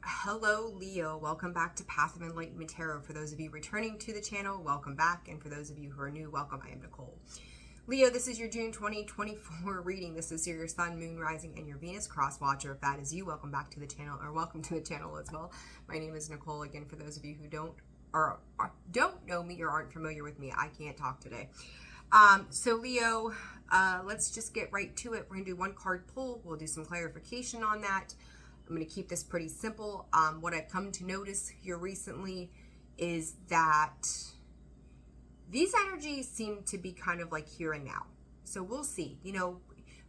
Hello, Leo. Welcome back to Path of Enlightenment Tarot. For those of you returning to the channel, welcome back. And for those of you who are new, welcome. I am Nicole. Leo, this is your June 2024 reading. This is your Sun, Moon, Rising, and your Venus cross watcher. If that is you, welcome back to the channel, or welcome to the channel as well. My name is Nicole. Again, for those of you who don't know me or aren't familiar with me, I can't talk today. So Leo, let's just get right to it. We're gonna do one card pull. We'll do some clarification on that. I'm going to keep this pretty simple. What I've come to notice here recently is that these energies seem to be kind of like here and now. So we'll see. You know,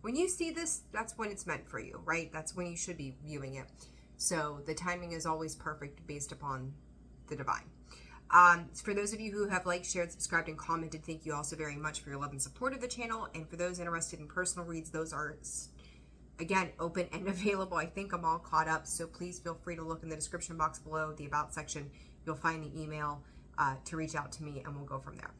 when you see this, that's when it's meant for you, right? That's when you should be viewing it. So the timing is always perfect based upon the divine. For those of you who have liked, shared, subscribed, and commented, thank you also very much for your love and support of the channel. And for those interested in personal reads, those are again, open and available. I think I'm all caught up, so please feel free to look in the description box below, the About section. You'll find the email to reach out to me, and we'll go from there.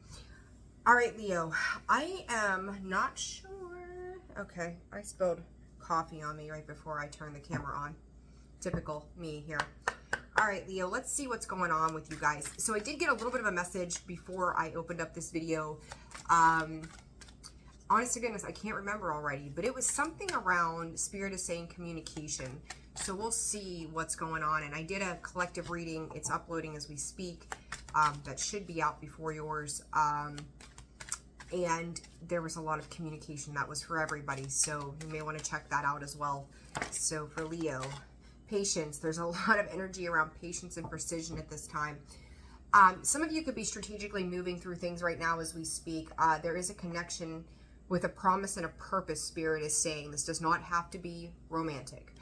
All right, Leo, I am not sure. Okay, I spilled coffee on me right before I turned the camera on. Typical me here. All right, Leo, let's see what's going on with you guys. So I did get a little bit of a message before I opened up this video. Honest to goodness, I can't remember already, but it was something around Spirit is saying communication. So we'll see what's going on. And I did a collective reading. It's uploading as we speak. That should be out before yours. And there was a lot of communication that was for everybody. So you may want to check that out as well. So for Leo, patience. There's a lot of energy around patience and precision at this time. Some of you could be strategically moving through things right now as we speak. There is a connection with a promise and a purpose, Spirit is saying. This does not have to be romantic.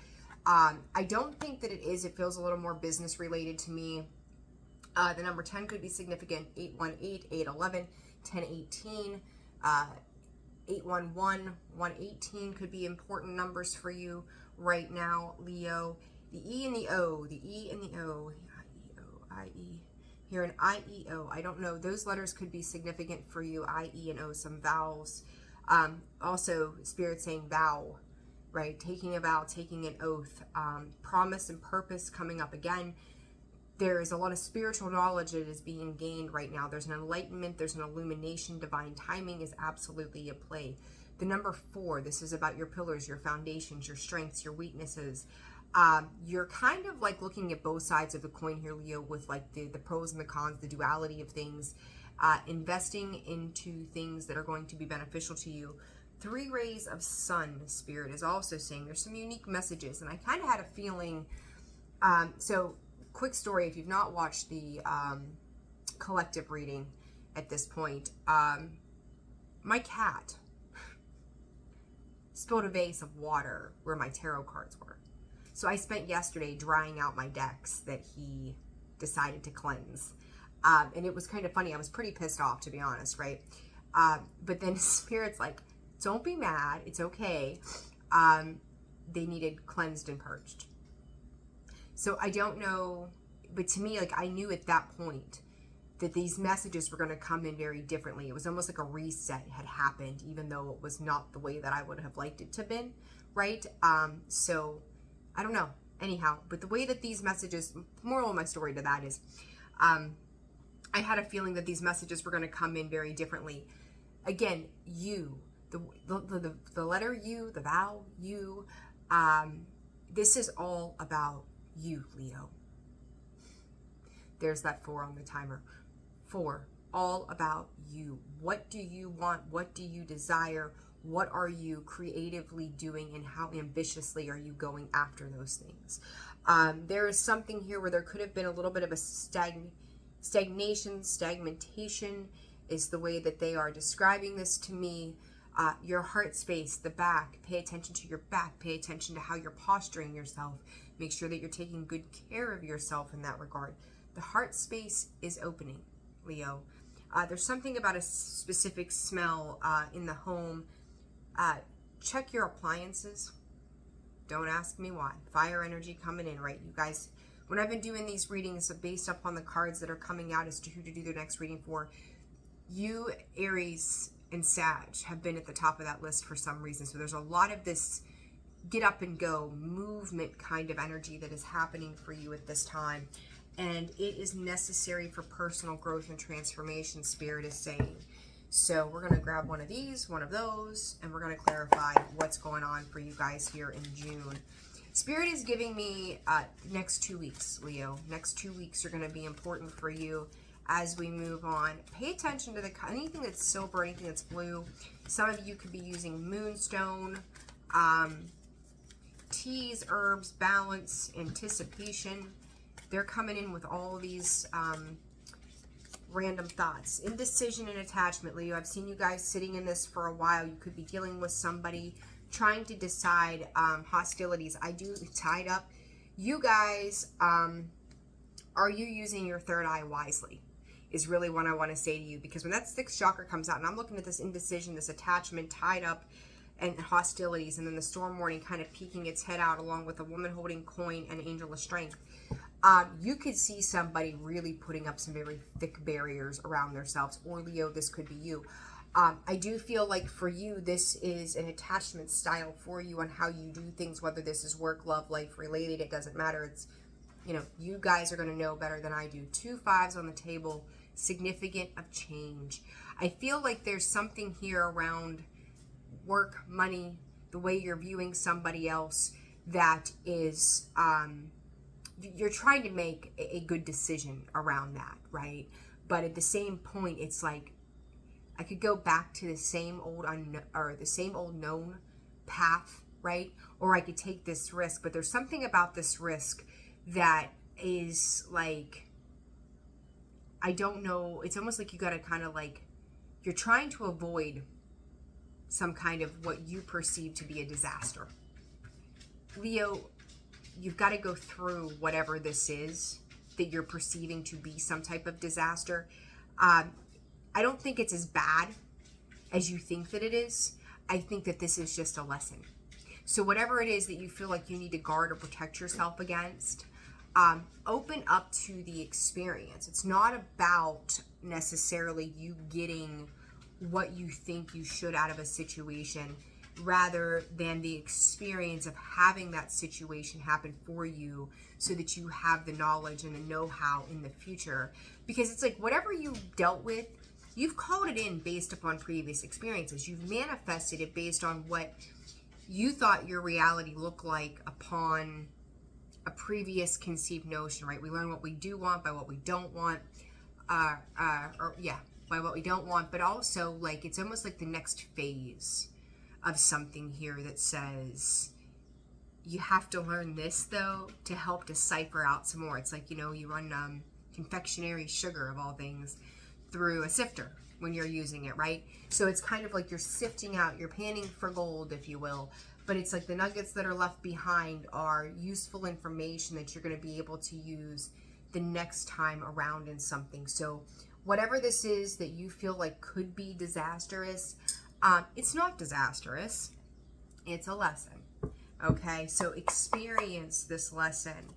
I don't think that it is. It feels a little more business related to me. The number 10 could be significant. 818, 811, 1018, 811, 118 could be important numbers for you right now, Leo. The E and the O, the E and the O, I-E-O, here an I-E-O. I don't know. Those letters could be significant for you. I-E and O, some vowels. Also, Spirit saying vow, right? Taking a vow, taking an oath, promise and purpose coming up again. There is a lot of spiritual knowledge that is being gained right now. There's an enlightenment, there's an illumination, divine timing is absolutely at play. The number 4, this is about your pillars, your foundations, your strengths, your weaknesses. You're kind of like looking at both sides of the coin here, Leo, with like the pros and the cons, the duality of things. Investing into things that are going to be beneficial to you. 3 rays of sun, Spirit is also saying there's some unique messages, and I kind of had a feeling. So quick story, if you've not watched the collective reading at this point, my cat spilled a vase of water where my tarot cards were. So I spent yesterday drying out my decks that he decided to cleanse. And it was kind of funny. I was pretty pissed off, to be honest, right? But then Spirit's like, don't be mad. It's okay. They needed cleansed and purged. So I don't know. But to me, like, I knew at that point that these messages were going to come in very differently. It was almost like a reset had happened, even though it was not the way that I would have liked it to have been, right? So I don't know. Anyhow, but the way that these messages, moral of my story to that is, I had a feeling that these messages were going to come in very differently. Again, you, the letter U, the vowel U, this is all about you, Leo. There's that 4 on the timer. 4, all about you. What do you want? What do you desire? What are you creatively doing, and how ambitiously are you going after those things? There is something here where there could have been a little bit of a stagnation is the way that they are describing this to me. Your heart space, the back, pay attention to your back, pay attention to how you're posturing yourself. Make sure that you're taking good care of yourself in that regard. The heart space is opening, Leo. There's something about a specific smell in the home. Check your appliances. Don't ask me why. Fire energy coming in, right? You guys, when I've been doing these readings based upon the cards that are coming out as to who to do their next reading for, you, Aries, and Sag have been at the top of that list for some reason. So there's a lot of this get up and go, movement kind of energy that is happening for you at this time. And it is necessary for personal growth and transformation, Spirit is saying. So we're going to grab one of these, one of those, and we're going to clarify what's going on for you guys here in June. Spirit is giving me next 2 weeks, Leo. Next 2 weeks are going to be important for you as we move on. Pay attention to anything that's silver, anything that's blue. Some of you could be using moonstone, teas, herbs, balance, anticipation. They're coming in with all these random thoughts. Indecision and attachment, Leo. I've seen you guys sitting in this for a while. You could be dealing with somebody trying to decide hostilities. I do tied up. You guys, are you using your third eye wisely? Is really what I want to say to you. Because when that sixth chakra comes out, and I'm looking at this indecision, this attachment, tied up, and hostilities, and then the storm warning kind of peeking its head out along with a woman holding coin and angel of strength. You could see somebody really putting up some very thick barriers around themselves, or Leo, this could be you. I do feel like for you, this is an attachment style for you on how you do things, whether this is work, love, life related, it doesn't matter. It's, you know, you guys are going to know better than I do. 2 5s on the table, significant of change. I feel like there's something here around work, money, the way you're viewing somebody else that is, you're trying to make a good decision around that, right? But at the same point, it's like, I could go back to the same old known path, right? Or I could take this risk, but there's something about this risk that is like, I don't know, it's almost like you got to kind of like, you're trying to avoid some kind of what you perceive to be a disaster. Leo, you've got to go through whatever this is that you're perceiving to be some type of disaster. I don't think it's as bad as you think that it is. I think that this is just a lesson. So whatever it is that you feel like you need to guard or protect yourself against, open up to the experience. It's not about necessarily you getting what you think you should out of a situation, rather than the experience of having that situation happen for you so that you have the knowledge and the know-how in the future. Because it's like whatever you dealt with, you've called it in based upon previous experiences. You've manifested it based on what you thought your reality looked like upon a previous conceived notion, right? We learn what we do want by what we don't want, by what we don't want, but also like it's almost like the next phase of something here that says you have to learn this though to help decipher out some more. It's like, you know, you run confectionery sugar of all things through a sifter when you're using it, right? So it's kind of like you're sifting out, you're panning for gold, if you will, but it's like the nuggets that are left behind are useful information that you're going to be able to use the next time around in something. So whatever this is that you feel like could be disastrous, it's not disastrous, it's a lesson. Okay, so experience this lesson.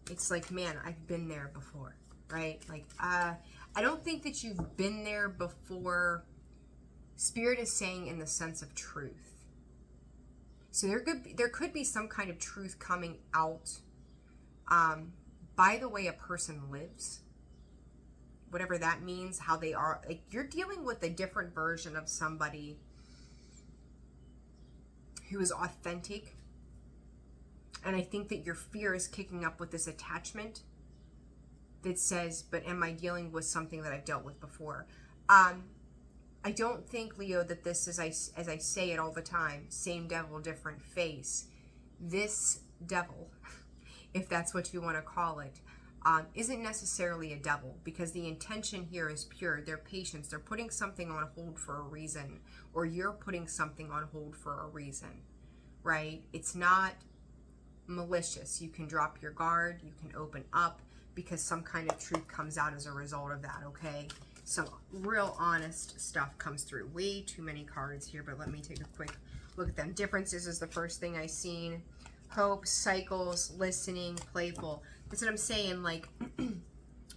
It's like, man, I've been there before, right? Like, I don't think that you've been there before. Spirit is saying in the sense of truth. So there could be some kind of truth coming out by the way a person lives. Whatever that means, how they are. Like, you're dealing with a different version of somebody who is authentic. And I think that your fear is kicking up with this attachment that says, but am I dealing with something that I've dealt with before? I don't think, Leo, that this is, as I say it all the time, same devil, different face. This devil, if that's what you want to call it, isn't necessarily a devil, because the intention here is pure. They're patience. They're putting something on hold for a reason, or you're putting something on hold for a reason, right? It's not malicious. You can drop your guard. You can open up because some kind of truth comes out as a result of that, okay? Some real honest stuff comes through. Way too many cards here, but let me take a quick look at them. Differences is the first thing I seen. Hope, cycles, listening, playful. That's what I'm saying. Like,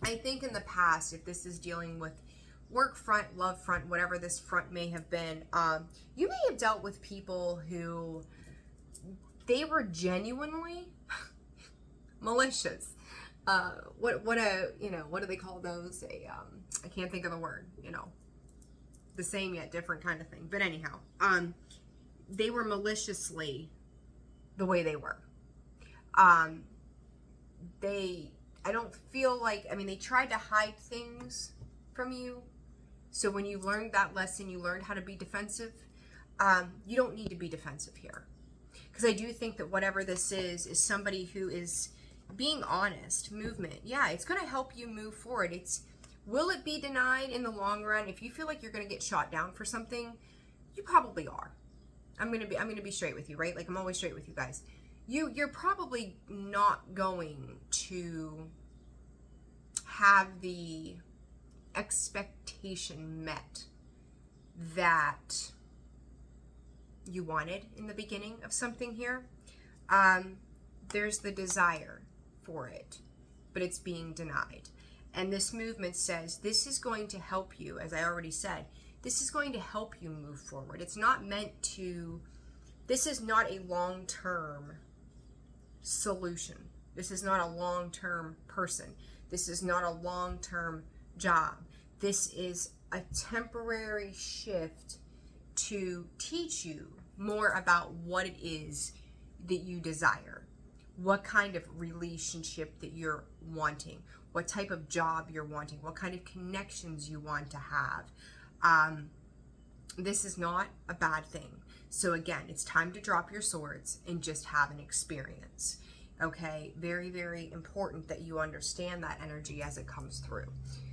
I think in the past, if this is dealing with work front, love front, whatever this front may have been, you may have dealt with people who they were genuinely malicious. What do they call those? I can't think of the word, the same yet different kind of thing. But anyhow, they were maliciously the way they were. I don't feel like, they tried to hide things from you. So when you learned that lesson, you learned how to be defensive. You don't need to be defensive here. Because I do think that whatever this is somebody who is being honest. Movement. Yeah, it's going to help you move forward. Will it be denied in the long run? If you feel like you're going to get shot down for something, you probably are. I'm going to be straight with you, right? Like, I'm always straight with you guys. You're probably not going to have the expectation met that you wanted in the beginning of something here. There's the desire for it, but it's being denied. And this movement says this is going to help you, as I already said, this is going to help you move forward. It's not meant to, this is not a long-term solution. This is not a long-term person. This is not a long-term job. This is a temporary shift to teach you more about what it is that you desire, what kind of relationship that you're wanting, what type of job you're wanting, what kind of connections you want to have. This is not a bad thing. So again, it's time to drop your swords and just have an experience. Okay, very, very important that you understand that energy as it comes through.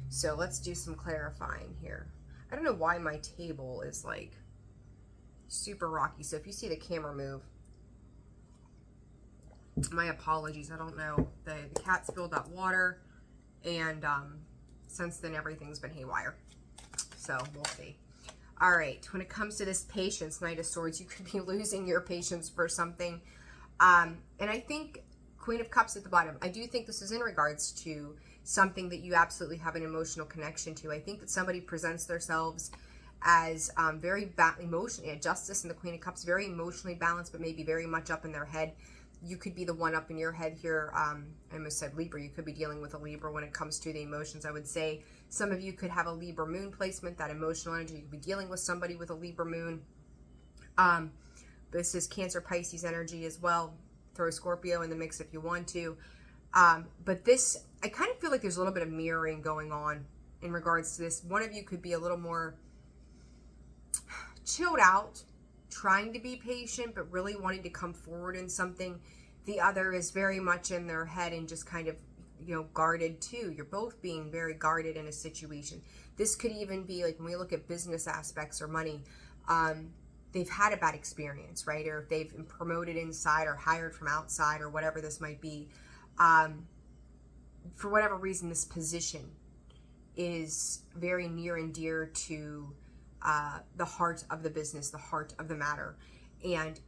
So let's do some clarifying here. I don't know why my table is like super rocky. So if you see the camera move, my apologies. I don't know. The cat spilled that water, and since then everything's been haywire. So we'll see. All right. When it comes to this patience, Knight of Swords, you could be losing your patience for something. And I think Queen of Cups at the bottom. I do think this is in regards to something that you absolutely have an emotional connection to. I think that somebody presents themselves as very emotionally, Justice and the Queen of Cups, very emotionally balanced, but maybe very much up in their head. You could be the one up in your head here. I almost said Libra. You could be dealing with a Libra when it comes to the emotions. I would say some of you could have a Libra moon placement, that emotional energy. You could be dealing with somebody with a Libra moon. This is Cancer, Pisces energy as well. Throw Scorpio in the mix if you want to. But this, I kind of feel like there's a little bit of mirroring going on in regards to this. One of you could be a little more chilled out, trying to be patient, but really wanting to come forward in something. The other is very much in their head and just kind of, guarded too. You're both being very guarded in a situation. This could even be like when we look at business aspects or money, they've had a bad experience, right? Or if they've been promoted inside or hired from outside or whatever this might be. For whatever reason, this position is very near and dear to the heart of the business, the heart of the matter. And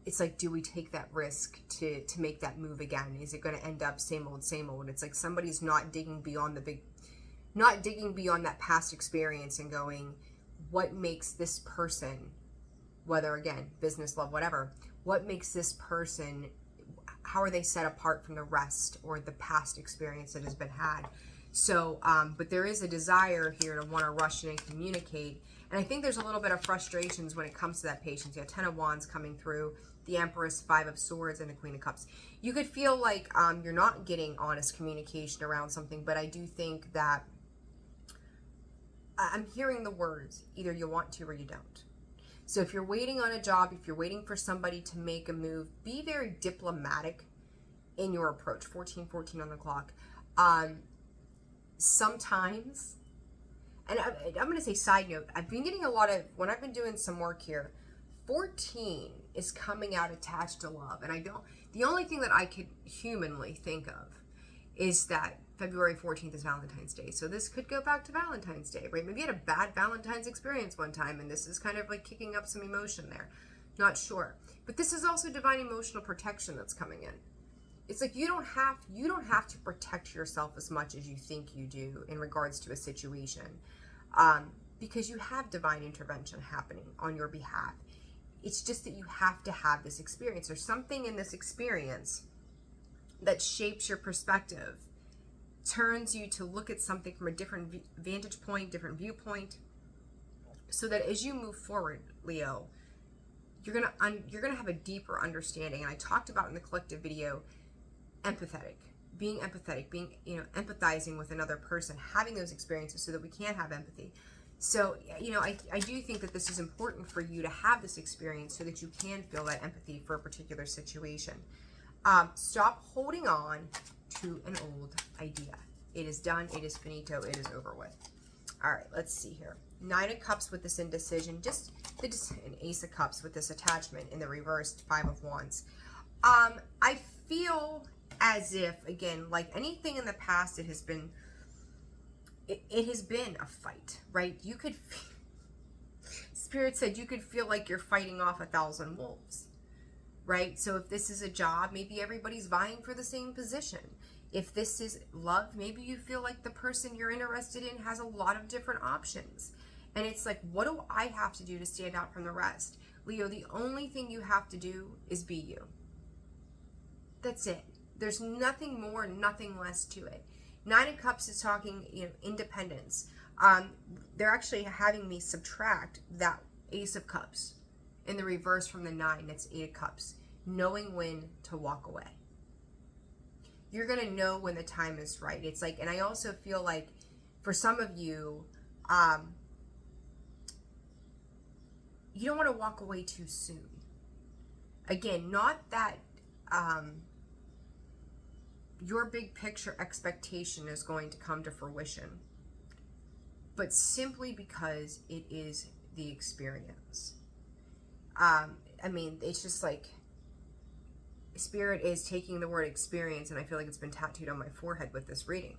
it's like, do we take that risk to make that move again? Is it going to end up same old, same old? It's like somebody's not digging beyond that past experience and going, what makes this person, whether again, business, love, whatever, what makes this person, how are they set apart from the rest or the past experience that has been had? So, but there is a desire here to want to rush in and communicate. And I think there's a little bit of frustrations when it comes to that patience. You have 10 of Wands coming through, the Empress, 5 of Swords, and the Queen of Cups. You could feel like you're not getting honest communication around something, but I do think that I'm hearing the words, either you want to or you don't. So if you're waiting on a job, if you're waiting for somebody to make a move, be very diplomatic in your approach. 14:14 on the clock. Sometimes, and I'm going to say side note, I've been getting a lot of, when I've been doing some work here, 14 is coming out attached to love. And the only thing that I could humanly think of is that February 14th is Valentine's Day. So this could go back to Valentine's Day, right? Maybe you had a bad Valentine's experience one time, and this is kind of like kicking up some emotion there. Not sure. But this is also divine emotional protection that's coming in. It's like you don't have to protect yourself as much as you think you do in regards to a situation, because you have divine intervention happening on your behalf. It's just that you have to have this experience. There's something in this experience that shapes your perspective, turns you to look at something from a different vantage point, different viewpoint, so that as you move forward, Leo, you're gonna have a deeper understanding. And I talked about in the collective video, being empathetic, being, empathizing with another person, having those experiences so that we can have empathy. So, I do think that this is important for you to have this experience so that you can feel that empathy for a particular situation. Stop holding on to an old idea. It is done. It is finito. It is over with. All right, let's see here. 9 of Cups with this indecision. Just an Ace of Cups with this attachment in the reversed 5 of Wands. I feel as if, again, like anything in the past, it has been a fight, right? You could, Spirit said you could feel like you're fighting off 1,000 wolves, right? So if this is a job, maybe everybody's vying for the same position. If this is love, maybe you feel like the person you're interested in has a lot of different options. And it's like, what do I have to do to stand out from the rest? Leo, the only thing you have to do is be you. That's it. There's nothing more, nothing less to it. 9 of Cups is talking, independence. They're actually having me subtract that Ace of Cups in the reverse from the 9. That's 8 of Cups. Knowing when to walk away. You're going to know when the time is right. It's like, and I also feel like for some of you, you don't want to walk away too soon. Again, not that your big picture expectation is going to come to fruition, but simply because it is the experience. It's just like Spirit is taking the word experience, and I feel like it's been tattooed on my forehead with this reading.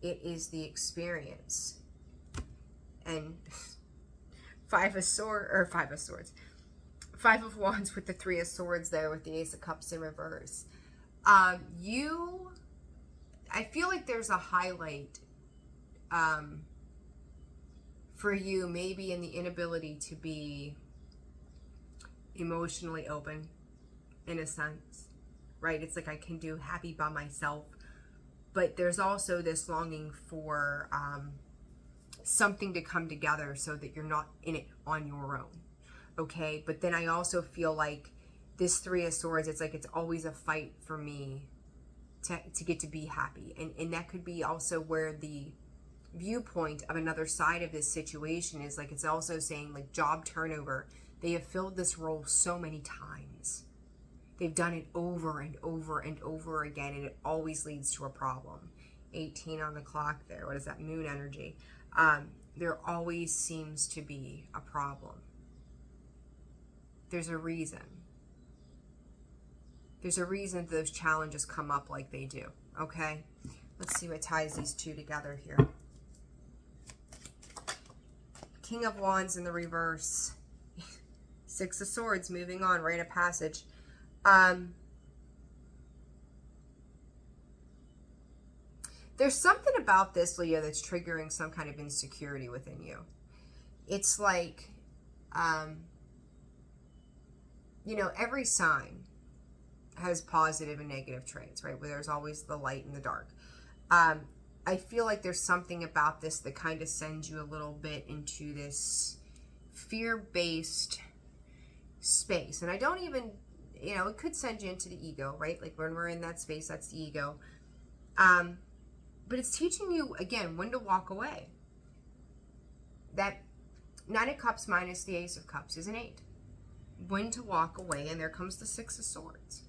It is the experience. And 5 of Wands with the 3 of Swords there with the Ace of Cups in reverse. I feel like there's a highlight for you, maybe in the inability to be emotionally open, in a sense, right? It's like I can do happy by myself, but there's also this longing for something to come together so that you're not in it on your own, okay? But then I also feel like this 3 of Swords, it's like it's always a fight for me to get to be happy. And that could be also where the viewpoint of another side of this situation is, like it's also saying like job turnover. They have filled this role so many times. They've done it over and over and over again, and it always leads to a problem. 18 on the clock there. What is that? Moon energy. There always seems to be a problem. There's a reason. There's a reason those challenges come up like they do, okay? Let's see what ties these two together here. King of Wands in the reverse. 6 of Swords, moving on, rite of passage. There's something about this, Leo, that's triggering some kind of insecurity within you. It's like, every sign has positive and negative traits, right? Where there's always the light and the dark. I feel like there's something about this that kind of sends you a little bit into this fear-based space. And I don't even, it could send you into the ego, right? Like when we're in that space, that's the ego. But it's teaching you, again, when to walk away. That 9 of Cups minus the Ace of Cups is an 8. When to walk away, and there comes the 6 of Swords.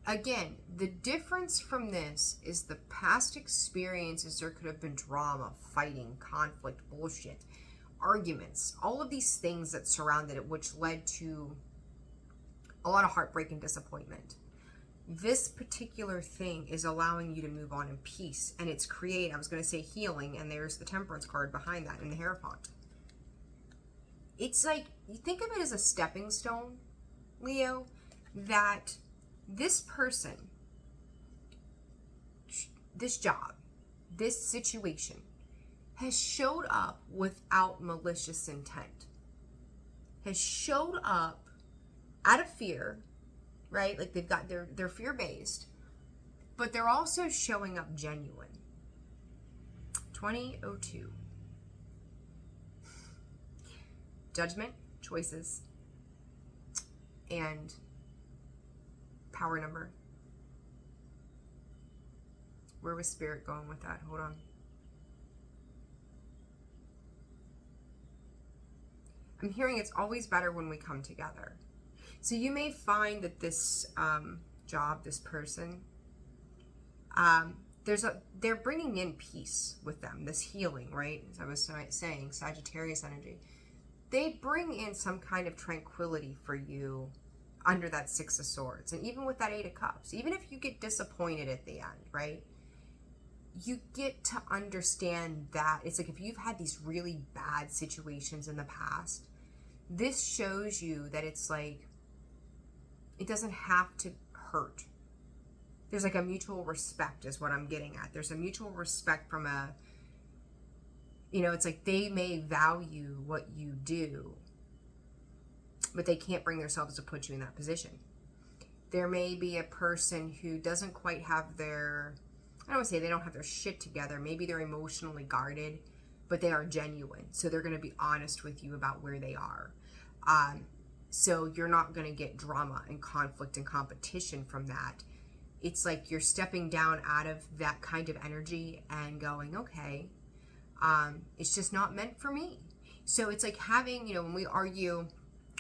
Again, the difference from this is the past experiences. There could have been drama, fighting, conflict, bullshit, arguments, all of these things that surrounded it, which led to a lot of heartbreak and disappointment. This particular thing is allowing you to move on in peace, and it's I was going to say healing, and there's the Temperance card behind that in the Hierophant. It's like, you think of it as a stepping stone, Leo, that this person, this job, this situation has showed up without malicious intent. has showed up out of fear, right? Like they're fear-based, but they're also showing up genuine. 2002. Judgment, choices, and power number. Where was Spirit going with that? Hold on. I'm hearing it's always better when we come together. So you may find that this job, this person, they're bringing in peace with them, this healing, right? As I was saying, Sagittarius energy. They bring in some kind of tranquility for you under that Six of Swords. And even with that Eight of Cups, even if you get disappointed at the end, right? You get to understand that it's like if you've had these really bad situations in the past, this shows you that it's like, it doesn't have to hurt. There's like a mutual respect is what I'm getting at. There's a mutual respect from a, it's like they may value what you do, but they can't bring themselves to put you in that position. There may be a person who doesn't quite have their, I don't want to say they don't have their shit together. Maybe they're emotionally guarded, but they are genuine. So they're going to be honest with you about where they are. So you're not going to get drama and conflict and competition from that. It's like you're stepping down out of that kind of energy and going, okay, it's just not meant for me. So it's like having, when we argue,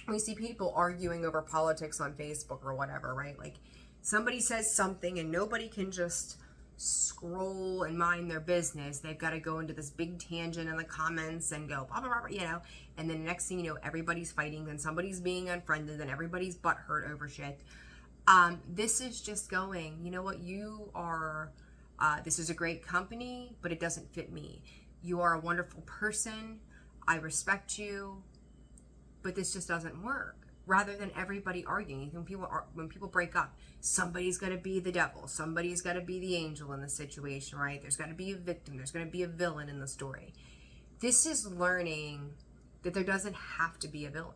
we see people arguing over politics on Facebook or whatever, right? Like somebody says something and nobody can just scroll and mind their business. They've got to go into this big tangent in the comments and go blah, blah, blah, and then the next thing you know, everybody's fighting and somebody's being unfriended and everybody's butthurt over shit. This is just going, you know what, you are, this is a great company, but it doesn't fit me. You are a wonderful person. I respect you, but this just doesn't work. Rather than everybody arguing, when people break up, somebody's got to be the devil, somebody's got to be the angel in the situation, right? There's got to be a victim, there's going to be a villain in the story. This is learning that there doesn't have to be a villain.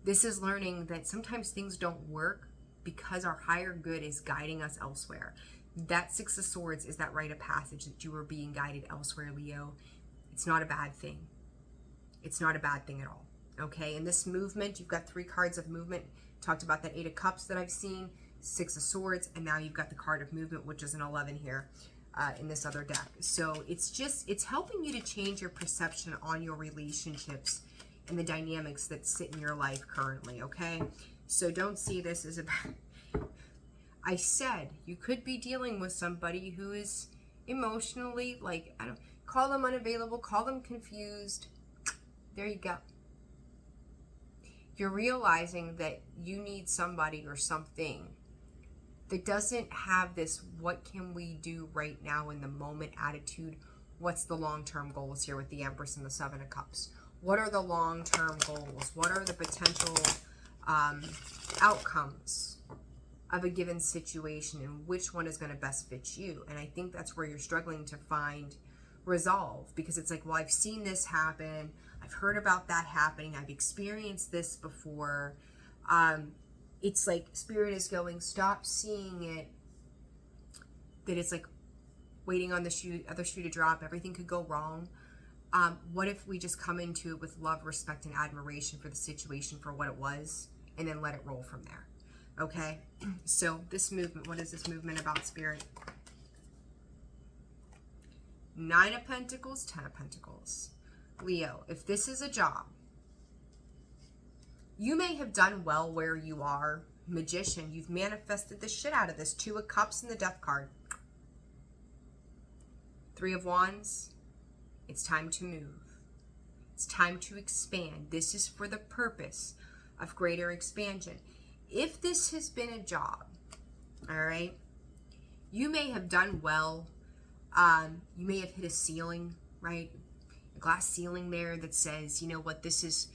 This is learning that sometimes things don't work because our higher good is guiding us elsewhere. That Six of Swords is that rite of passage that you are being guided elsewhere, Leo. It's not a bad thing. It's not a bad thing at all. Okay, in this movement, you've got 3 cards of movement. Talked about that Eight of Cups that I've seen, Six of Swords, and now you've got the card of movement, which is an 11 here in this other deck. So it's helping you to change your perception on your relationships and the dynamics that sit in your life currently, okay? So don't see this as about... I said you could be dealing with somebody who is emotionally, like, I don't call them unavailable, call them confused. There you go. You're realizing that you need somebody or something that doesn't have this what can we do right now in the moment attitude. What's the long-term goals here with the Empress and the Seven of Cups? What are the long-term goals? What are the potential outcomes of a given situation, and which one is going to best fit you? And I think that's where you're struggling to find resolve, because it's like, well, I've seen this happen, I've heard about that happening, I've experienced this before. It's like Spirit is going, stop seeing it that it's like waiting on the other shoe to drop. Everything could go wrong. What if we just come into it with love, respect, and admiration for the situation for what it was, and then let it roll from there? Okay, so this movement, what is this movement about, Spirit? 9 of Pentacles, 10 of Pentacles. Leo, if this is a job, you may have done well where you are. Magician, you've manifested the shit out of this. 2 of Cups and the Death card. 3 of Wands, it's time to move. It's time to expand. This is for the purpose of greater expansion. If this has been a job, all right, you may have done well. You may have hit a ceiling, right? A glass ceiling there that says, you know what, this is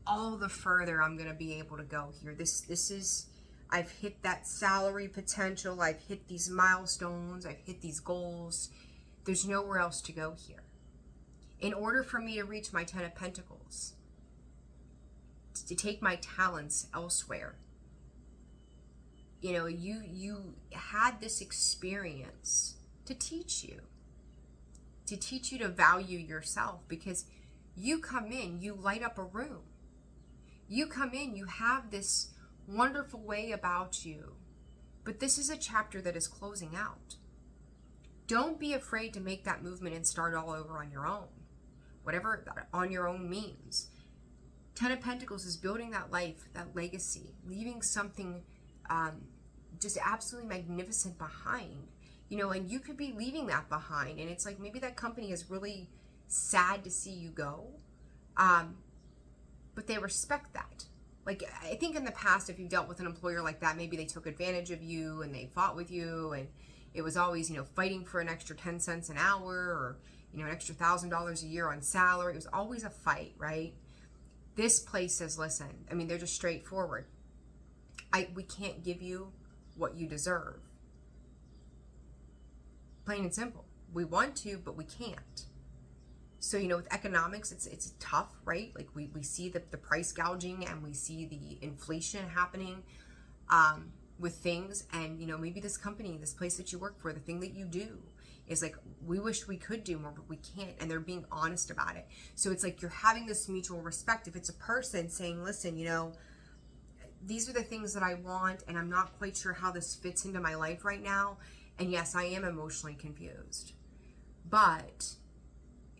all the further I'm going to be able to go here. This is, I've hit that salary potential. I've hit these milestones. I've hit these goals. There's nowhere else to go here. In order for me to reach my 10 of Pentacles, to take my talents elsewhere. You know, you had this experience to teach you to value yourself, because you come in, you light up a room. You come in, you have this wonderful way about you, but this is a chapter that is closing out. Don't be afraid to make that movement and start all over on your own, whatever on your own means. Ten of Pentacles is building that life, that legacy, leaving something just absolutely magnificent behind. You know, and you could be leaving that behind, and it's like maybe that company is really sad to see you go, but they respect that. Like, I think in the past, if you dealt with an employer like that, maybe they took advantage of you and they fought with you, and it was always, you know, fighting for an extra 10 cents an hour, or, you know, an extra $1,000 a year on salary. It was always a fight, right? This place says, listen, I mean, they're just straightforward. We can't give you what you deserve. Plain and simple. We want to, but we can't. So, you know, with economics, it's tough, right? Like we see the price gouging, and we see the inflation happening with things. And, you know, maybe this company, this place that you work for, the thing that you do is like, we wish we could do more, but we can't. And they're being honest about it. So it's like you're having this mutual respect. If it's a person saying, listen, you know, these are the things that I want, and I'm not quite sure how this fits into my life right now. And yes, I am emotionally confused, but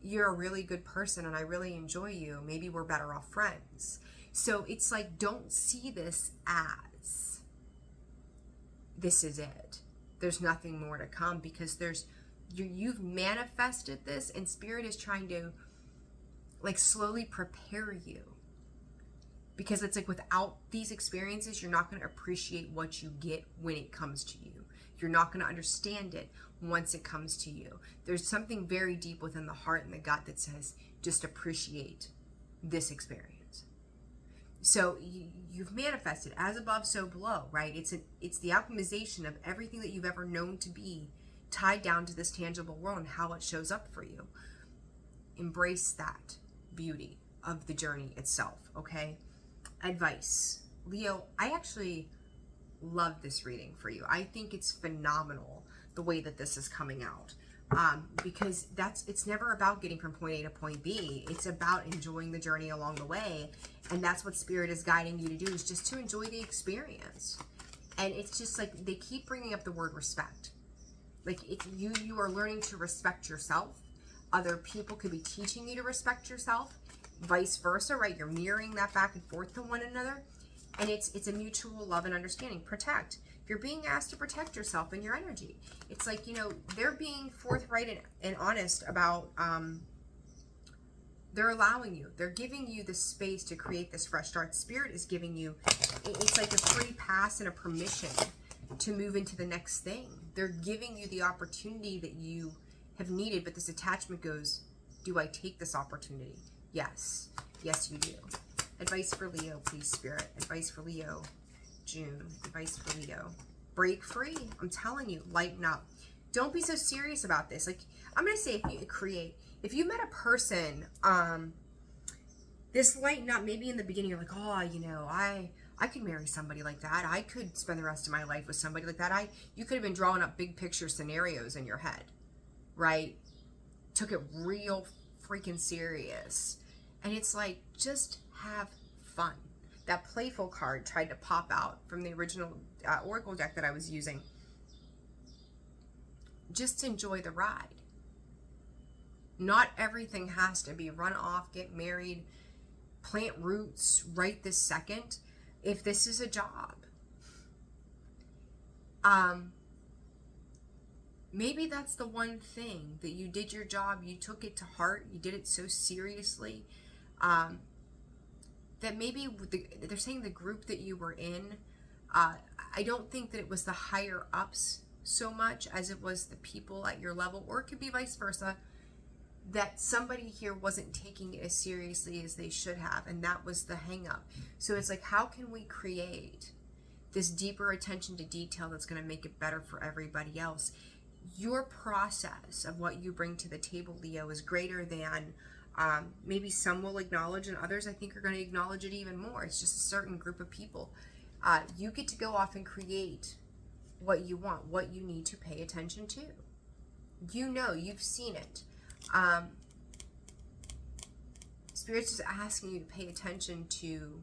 you're a really good person and I really enjoy you. Maybe we're better off friends. So it's like, don't see this as this is it. There's nothing more to come, because you've manifested this, and Spirit is trying to like slowly prepare you. Because it's like, without these experiences, you're not going to appreciate what you get when it comes to you. You're not going to understand it once it comes to you. There's something very deep within the heart and the gut that says, just appreciate this experience. So you've manifested as above, so below, right? It's the optimization of everything that you've ever known to be tied down to this tangible world and how it shows up for you. Embrace that beauty of the journey itself, okay? Advice. Leo, I actually love this reading for you. I think it's phenomenal the way that this is coming out, because it's never about getting from point A to point B. It's about enjoying the journey along the way, and that's what Spirit is guiding you to do, is just to enjoy the experience. And it's just like they keep bringing up the word respect. Like you are learning to respect yourself. Other people could be teaching you to respect yourself, vice versa, right? You're mirroring that back and forth to one another. And it's a mutual love and understanding. Protect. You're being asked to protect yourself and your energy. It's like, you know, they're being forthright and honest about, they're allowing you. They're giving you the space to create this fresh start. Spirit is giving you, it's like a free pass and a permission to move into the next thing. They're giving you the opportunity that you have needed, but this attachment goes, do I take this opportunity? Yes. Yes, you do. Advice for Leo, please, Spirit. Advice for Leo, June. Advice for Leo. Break free. I'm telling you, lighten up. Don't be so serious about this. Like, I'm going to say, if you met a person, this lighten up, maybe in the beginning, you're like, oh, you know, I could marry somebody like that. I could spend the rest of my life with somebody like that. You could have been drawing up big picture scenarios in your head, right? Took it real freaking serious. And it's like, just have fun. That playful card tried to pop out from the original Oracle deck that I was using. Just enjoy the ride. Not everything has to be run off, get married, plant roots right this second. If this is a job, maybe that's the one thing that you did your job, you took it to heart, you did it so seriously, that maybe they're saying the group that you were in, I don't think that it was the higher ups so much as it was the people at your level, or it could be vice versa, that somebody here wasn't taking it as seriously as they should have, and that was the hang up. So it's like, how can we create this deeper attention to detail that's going to make it better for everybody else? Your process of what you bring to the table, Leo, is greater than Maybe some will acknowledge, and others I think are going to acknowledge it even more. It's just a certain group of people. You get to go off and create what you want, what you need to pay attention to. You know, you've seen it. Spirit's just asking you to pay attention to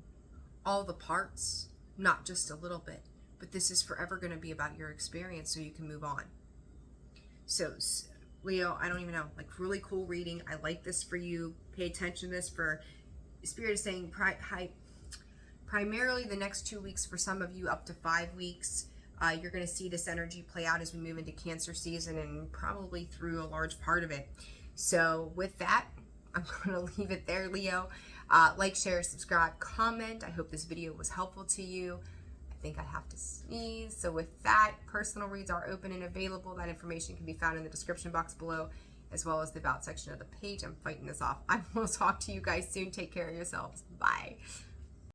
all the parts, not just a little bit. But this is forever going to be about your experience so you can move on. So, Leo, I don't even know, like, really cool reading. I like this for you. Pay attention to this. For Spirit is saying primarily the next 2 weeks, for some of you up to 5 weeks. You're going to see this energy play out as we move into Cancer season and probably through a large part of it. So with that, I'm going to leave it there, Leo. Like, share, subscribe, comment. I hope this video was helpful to you. I think I have to sneeze. So with that, personal reads are open and available. That information can be found in the description box below, as well as the about section of the page. I'm fighting this off. I will talk to you guys soon. Take care of yourselves. Bye.